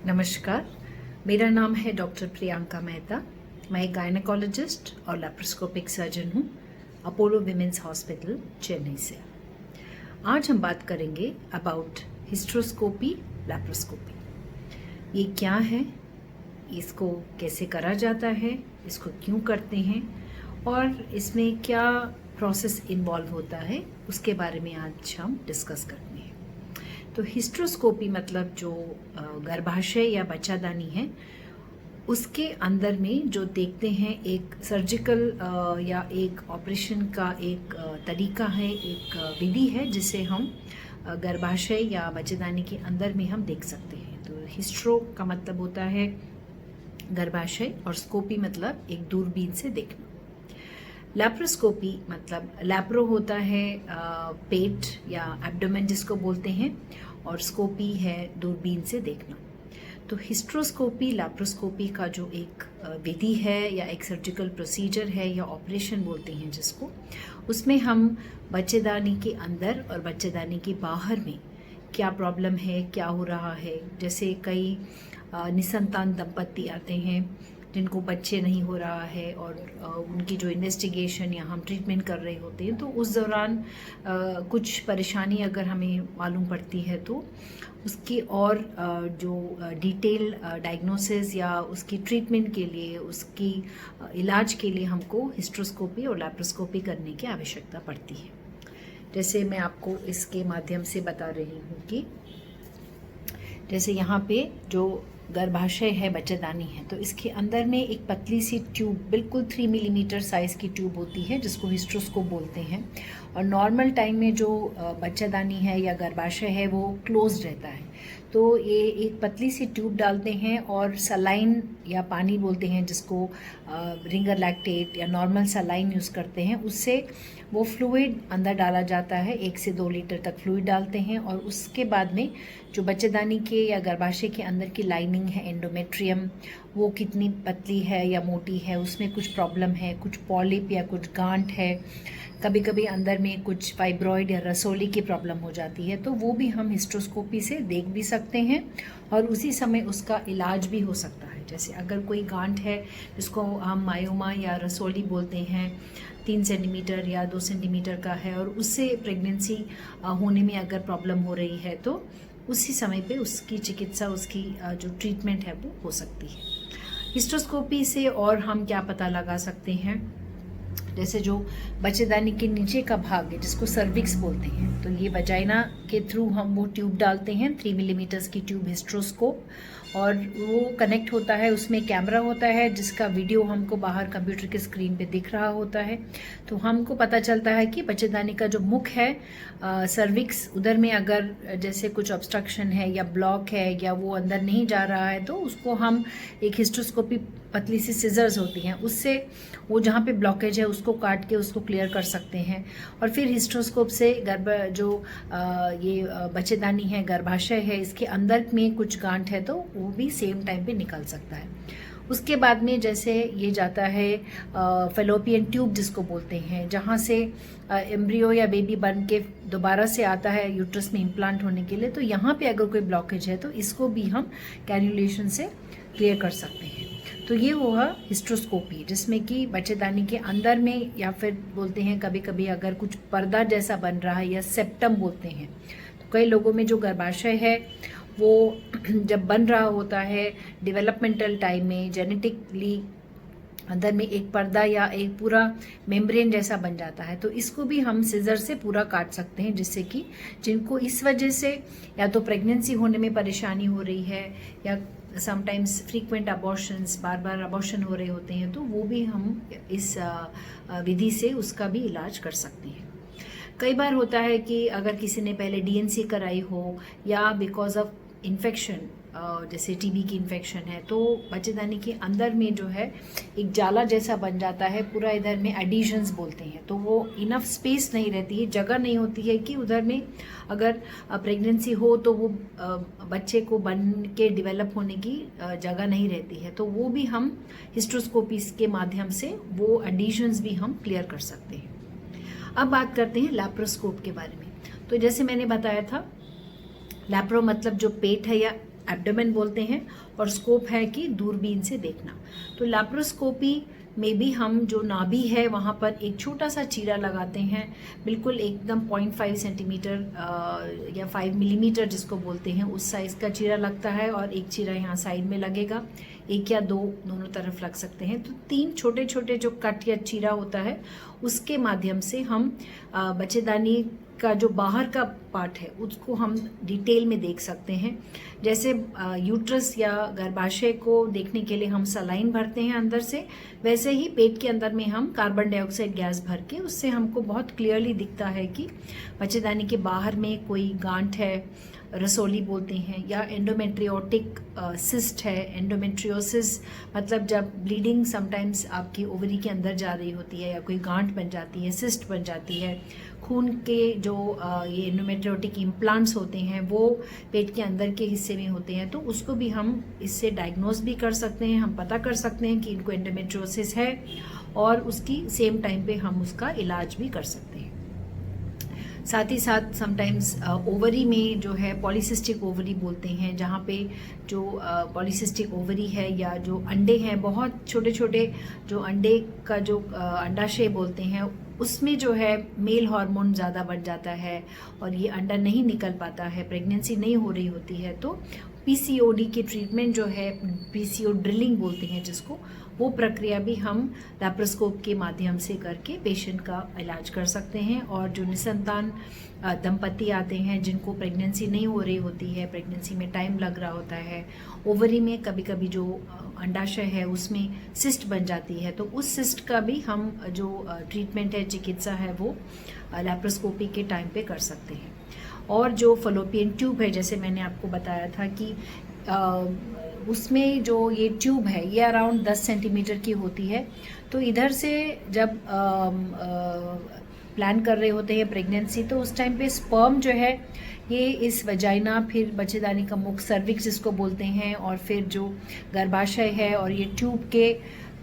नमस्कार, मेरा नाम है डॉक्टर प्रियंका मेहता। मैं एक गायनेकोलॉजिस्ट और लैप्रोस्कोपिक सर्जन हूँ, अपोलो विमेंस हॉस्पिटल चेन्नई से। आज हम बात करेंगे अबाउट हिस्ट्रोस्कोपी, लैप्रोस्कोपी। ये क्या है, इसको कैसे करा जाता है, इसको क्यों करते हैं और इसमें क्या प्रोसेस इन्वॉल्व होता है, उसके बारे में आज हम डिस्कस करते हैं। तो हिस्ट्रोस्कोपी मतलब जो गर्भाशय या बच्चादानी है, उसके अंदर में जो देखते हैं एक सर्जिकल या एक ऑपरेशन का एक तरीका है, एक विधि है जिसे हम गर्भाशय या बच्चादानी के अंदर में हम देख सकते हैं। तो हिस्ट्रो का मतलब होता है गर्भाशय और स्कोपी मतलब एक दूरबीन से देखना। लैप्रोस्कोपी मतलब लैप्रो होता है पेट या एब्डोमेन जिसको बोलते हैं, और स्कोपी है दूरबीन से देखना। तो हिस्ट्रोस्कोपी लैप्रोस्कोपी का जो एक विधि है या एक सर्जिकल प्रोसीजर है या ऑपरेशन बोलते हैं जिसको, उसमें हम बच्चेदानी के अंदर और बच्चेदानी के बाहर में क्या प्रॉब्लम है, क्या हो रहा है। जैसे कई निसंतान दंपति आते हैं जिनको बच्चे नहीं हो रहा है और उनकी जो इन्वेस्टिगेशन या हम ट्रीटमेंट कर रहे होते हैं, तो उस दौरान कुछ परेशानी अगर हमें मालूम पड़ती है तो उसकी और जो डिटेल डायग्नोसिस या उसकी ट्रीटमेंट के लिए, उसकी इलाज के लिए हमको हिस्ट्रोस्कोपी और लैप्रोस्कोपी करने की आवश्यकता पड़ती है। जैसे मैं आपको इसके माध्यम से बता रही हूँ कि जैसे यहाँ पे जो गर्भाशय है, बच्चेदानी है, तो इसके अंदर में एक पतली सी ट्यूब, बिल्कुल 3 मिलीमीटर साइज़ की ट्यूब होती है जिसको हिस्ट्रोस्कोप बोलते हैं। और नॉर्मल टाइम में जो बच्चेदानी है या गर्भाशय है वो क्लोज्ड रहता है। तो ये एक पतली सी ट्यूब डालते हैं और सलाइन या पानी बोलते हैं जिसको रिंगर लैक्टेट या नॉर्मल सलाइन यूज़ करते हैं, उससे वो फ्लूइड अंदर डाला जाता है। 1 से 2 लीटर तक फ्लूइड डालते हैं और उसके बाद में जो बच्चेदानी के या गर्भाशय के अंदर की लाइनिंग है, एंडोमेट्रियम, वो कितनी पतली है या मोटी है, उसमें कुछ प्रॉब्लम है, कुछ पॉलिप या कुछ गांठ है, कभी कभी अंदर में कुछ फाइब्रॉइड या रसोली की प्रॉब्लम हो जाती है, तो वो भी हम हिस्ट्रोस्कोपी से देख भी सकते हैं और उसी समय उसका इलाज भी हो सकता है। जैसे अगर कोई गांठ है जिसको हम मायोमा या रसोली बोलते हैं, 3 सेंटीमीटर या 2 सेंटीमीटर का है और उससे प्रेगनेंसी होने में अगर प्रॉब्लम हो रही है, तो उसी समय पे उसकी चिकित्सा, उसकी जो ट्रीटमेंट है वो हो सकती है। हिस्ट्रोस्कोपी से और हम क्या पता लगा सकते हैं, जैसे जो बच्चेदानी के नीचे का भाग है जिसको सर्विक्स बोलते हैं, तो ये वजाइना के थ्रू हम वो ट्यूब डालते हैं, 3 मिलीमीटर्स की ट्यूब हिस्ट्रोस्कोप, और वो कनेक्ट होता है, उसमें कैमरा होता है जिसका वीडियो हमको बाहर कंप्यूटर के स्क्रीन पे दिख रहा होता है। तो हमको पता चलता है कि बच्चेदानी का जो मुख है, सर्विक्स, उधर में अगर जैसे कुछ ऑब्स्ट्रक्शन है या ब्लॉक है या वो अंदर नहीं जा रहा है, तो उसको हम एक हिस्ट्रोस्कोपी, पतली सी सिजर्स होती हैं, उससे वो जहाँ पे ब्लॉकेज है उसको काट के उसको क्लियर कर सकते हैं। और फिर हिस्ट्रोस्कोप से ये बच्चेदानी है, गर्भाशय है, इसके अंदर में कुछ गांठ है तो वो भी सेम टाइम पे निकल सकता है। उसके बाद में जैसे ये जाता है फेलोपियन ट्यूब जिसको बोलते हैं, जहाँ से एम्ब्रियो या बेबी बन के दोबारा से आता है यूट्रस में इम्प्लांट होने के लिए, तो यहाँ पे अगर कोई ब्लॉकेज है तो इसको भी हम कैन्युलेशन से क्लियर कर सकते हैं। तो ये हुआ हिस्ट्रोस्कोपी, जिसमें कि बच्चेदानी के अंदर में, या फिर बोलते हैं कभी कभी अगर कुछ पर्दा जैसा बन रहा है या सेप्टम बोलते हैं, तो कई लोगों में जो गर्भाशय है वो जब बन रहा होता है डेवलपमेंटल टाइम में, जेनेटिकली अंदर में एक पर्दा या एक पूरा मेम्ब्रेन जैसा बन जाता है, तो इसको भी हम सिजर से पूरा काट सकते हैं, जिससे कि जिनको इस वजह से या तो प्रेगनेंसी होने में परेशानी हो रही है या समटाइम्स फ्रीक्वेंट अबॉर्शंस, बार बार अबॉर्शन हो रहे होते हैं, तो वो भी हम इस विधि से उसका भी इलाज कर सकते हैं। कई बार होता है कि अगर किसी ने पहले डीएनसी कराई हो या बिकॉज ऑफ इन्फेक्शन, जैसे टीबी की इन्फेक्शन है, तो बच्चेदानी के अंदर में जो है एक जाला जैसा बन जाता है पूरा, इधर में एडिशंस बोलते हैं, तो वो इनफ स्पेस नहीं रहती है, जगह नहीं होती है कि उधर में अगर प्रेगनेंसी हो तो वो बच्चे को बन के डेवलप होने की जगह नहीं रहती है, तो वो भी हम हिस्ट्रोस्कोपी के माध्यम से वो एडिशंस भी हम क्लियर कर सकते हैं। अब बात करते हैं लैप्रोस्कोप के बारे में। तो जैसे मैंने बताया था, लैप्रो मतलब जो पेट है या एब्डोमेन बोलते हैं, और स्कोप है कि दूरबीन से देखना। तो लैप्रोस्कोपी में भी हम जो नाभि है वहाँ पर एक छोटा सा चीरा लगाते हैं, बिल्कुल एकदम 0.5 सेंटीमीटर या 5 मिलीमीटर जिसको बोलते हैं उस साइज़ का चीरा लगता है, और एक चीरा यहाँ साइड में लगेगा, एक या दो दोनों तरफ लग सकते हैं। तो 3 छोटे छोटे जो कट या चीरा होता है उसके माध्यम से हम बच्चेदानी का जो बाहर का पार्ट है उसको हम डिटेल में देख सकते हैं। जैसे यूट्रस या गर्भाशय को देखने के लिए हम सलाइन भरते हैं अंदर से, वैसे ही पेट के अंदर में हम कार्बन डाइऑक्साइड गैस भर के उससे हमको बहुत क्लियरली दिखता है कि बच्चेदानी के बाहर में कोई गांठ है, रसोली बोलते हैं, या एंडोमेट्रियोटिक सिस्ट है। एंडोमेट्रियोसिस मतलब जब ब्लीडिंग समटाइम्स आपकी ओवरी के अंदर जा रही होती है या कोई गांठ बन जाती है, सिस्ट बन जाती है, खून के जो ये एंडोमेट्रियोटिक इम्प्लांट्स होते हैं वो पेट के अंदर के हिस्से में होते हैं, तो उसको भी हम इससे डायग्नोस भी कर सकते हैं। हम पता कर सकते हैं कि इनको एंडोमेट्रियोसिस है, और उसकी सेम टाइम पे हम उसका इलाज भी कर सकते हैं। साथ ही साथ समटाइम्स ओवरी में जो है पॉलीसिस्टिक ओवरी बोलते हैं, जहाँ पे जो पॉलीसिस्टिक ओवरी है या जो अंडे हैं, बहुत छोटे छोटे जो अंडे का जो अंडाशय बोलते हैं, उसमें जो है मेल हार्मोन ज़्यादा बढ़ जाता है और ये अंडा नहीं निकल पाता है, प्रेगनेंसी नहीं हो रही होती है। तो पीसीओडी की ट्रीटमेंट जो है, पीसीओ ड्रिलिंग बोलते हैं जिसको, वो प्रक्रिया भी हम लैप्रोस्कोप के माध्यम से करके पेशेंट का इलाज कर सकते हैं। और जो निसंतान दंपति आते हैं जिनको प्रेगनेंसी नहीं हो रही होती है, प्रेगनेंसी में टाइम लग रहा होता है, ओवरी में कभी कभी जो अंडाशय है उसमें सिस्ट बन जाती है, तो उस सिस्ट का भी हम जो ट्रीटमेंट है, चिकित्सा है, वो लैप्रोस्कोपी के टाइम पे कर सकते हैं। और जो फलोपियन ट्यूब है, जैसे मैंने आपको बताया था कि उसमें जो ये ट्यूब है ये अराउंड 10 सेंटीमीटर की होती है। तो इधर से जब प्लान कर रहे होते हैं प्रेगनेंसी, तो उस टाइम पे स्पर्म जो है ये इस वजाइना, फिर बच्चेदानी का मुख, सर्विक्स जिसको बोलते हैं, और फिर जो गर्भाशय है, और ये ट्यूब के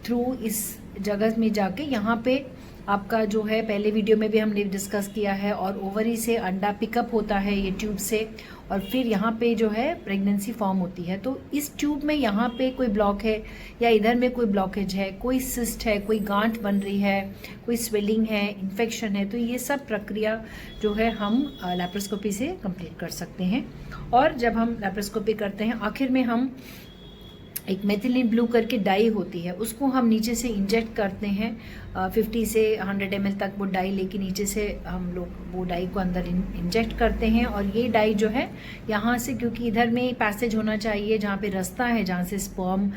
थ्रू इस जगह में जाके यहाँ पे आपका जो है, पहले वीडियो में भी हमने डिस्कस किया है, और ओवरी से अंडा पिकअप होता है ये ट्यूब से, और फिर यहाँ पे जो है प्रेगनेंसी फॉर्म होती है। तो इस ट्यूब में यहाँ पे कोई ब्लॉक है या इधर में कोई ब्लॉकेज है, कोई सिस्ट है, कोई गांठ बन रही है, कोई स्वेलिंग है, इन्फेक्शन है, तो ये सब प्रक्रिया जो है हम लैप्रोस्कोपी से कंप्लीट कर सकते हैं। और जब हम लैप्रोस्कोपी करते हैं, आखिर में हम एक मेथिलीन ब्लू करके डाई होती है, उसको हम नीचे से इंजेक्ट करते हैं। 50 से 100 ml तक वो डाई लेके नीचे से हम लोग वो डाई को अंदर इंजेक्ट करते हैं। और ये डाई जो है यहाँ से, क्योंकि इधर में पैसेज होना चाहिए जहाँ पे रास्ता है जहाँ से स्पर्म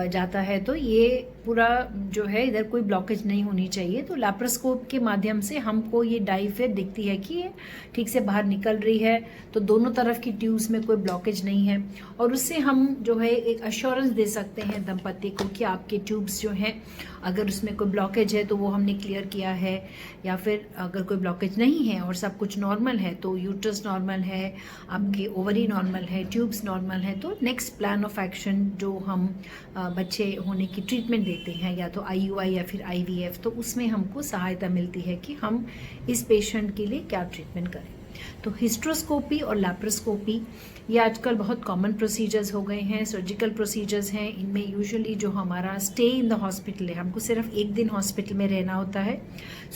जाता है, तो ये पूरा जो है इधर कोई ब्लॉकेज नहीं होनी चाहिए। तो लैप्रोस्कोप के माध्यम से हमको ये डाई फिर दिखती है कि ये ठीक से बाहर निकल रही है, तो दोनों तरफ की ट्यूब्स में कोई ब्लॉकेज नहीं है, और उससे हम जो है एक अश्योरेंस दे सकते हैं दंपति को कि आपके ट्यूब्स जो हैं, अगर उसमें कोई ब्लॉकेज है तो वो हमने क्लियर किया है, या फिर अगर कोई ब्लॉकेज नहीं है और सब कुछ नॉर्मल है, तो यूट्रस नॉर्मल है, आपके ओवरी नॉर्मल है, ट्यूब्स नॉर्मल है, तो नेक्स्ट प्लान ऑफ एक्शन जो हम बच्चे होने की ट्रीटमेंट देते हैं, या तो IUI या फिर IVF, तो उसमें हमको सहायता मिलती है कि हम इस पेशेंट के लिए क्या ट्रीटमेंट करें। तो हिस्ट्रोस्कोपी और लैप्रोस्कोपी ये आजकल बहुत कॉमन प्रोसीजर्स हो गए हैं, सर्जिकल प्रोसीजर्स हैं। इनमें यूजुअली जो हमारा स्टे इन द हॉस्पिटल है, हमको सिर्फ 1 दिन हॉस्पिटल में रहना होता है,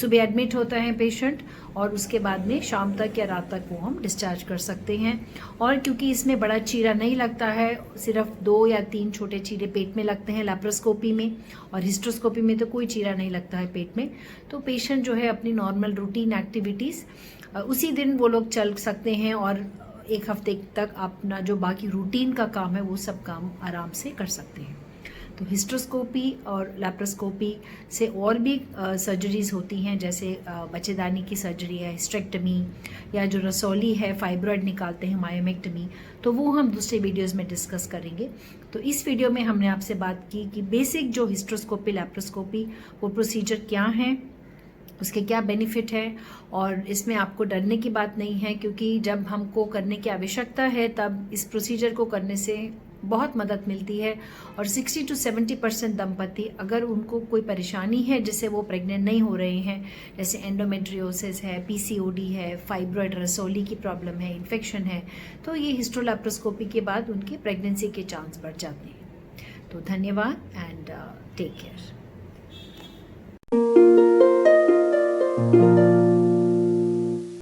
सुबह एडमिट होता है पेशेंट, और उसके बाद में शाम तक या रात तक वो हम डिस्चार्ज कर सकते हैं। और क्योंकि इसमें बड़ा चीरा नहीं लगता है, सिर्फ 2 या 3 छोटे चीरे पेट में लगते हैं लैप्रोस्कोपी में, और हिस्ट्रोस्कोपी में तो कोई चीरा नहीं लगता है पेट में, तो पेशेंट जो है अपनी नॉर्मल रूटीन एक्टिविटीज़ उसी दिन वो लोग चल सकते हैं, और 1 हफ्ते तक अपना जो बाकी रूटीन का काम है वो सब काम आराम से कर सकते हैं। तो हिस्ट्रोस्कोपी और लैप्रोस्कोपी से और भी सर्जरीज होती हैं, जैसे बच्चेदानी की सर्जरी है, हिस्टेक्टमी, या जो रसौली है, फाइब्रॉइड निकालते हैं, मायोमेक्टमी, तो वो हम दूसरे वीडियोस में डिस्कस करेंगे। तो इस वीडियो में हमने आपसे बात की कि बेसिक जो हिस्ट्रोस्कोपी, लैप्रोस्कोपी, वो प्रोसीजर क्या हैं, उसके क्या बेनिफिट है, और इसमें आपको डरने की बात नहीं है, क्योंकि जब हमको करने की आवश्यकता है तब इस प्रोसीजर को करने से बहुत मदद मिलती है। और 60 to 70% दंपति अगर उनको कोई परेशानी है जिससे वो प्रेग्नेंट नहीं हो रहे हैं, जैसे एंडोमेट्रियोसिस है, पीसीओडी है, फाइब्रॉइड रसोली की प्रॉब्लम है, इन्फेक्शन है, तो ये हिस्टोलैप्रोस्कोपी के बाद उनके प्रेगनेंसी के चांस बढ़ जाते हैं। तो धन्यवाद एंड टेक केयर।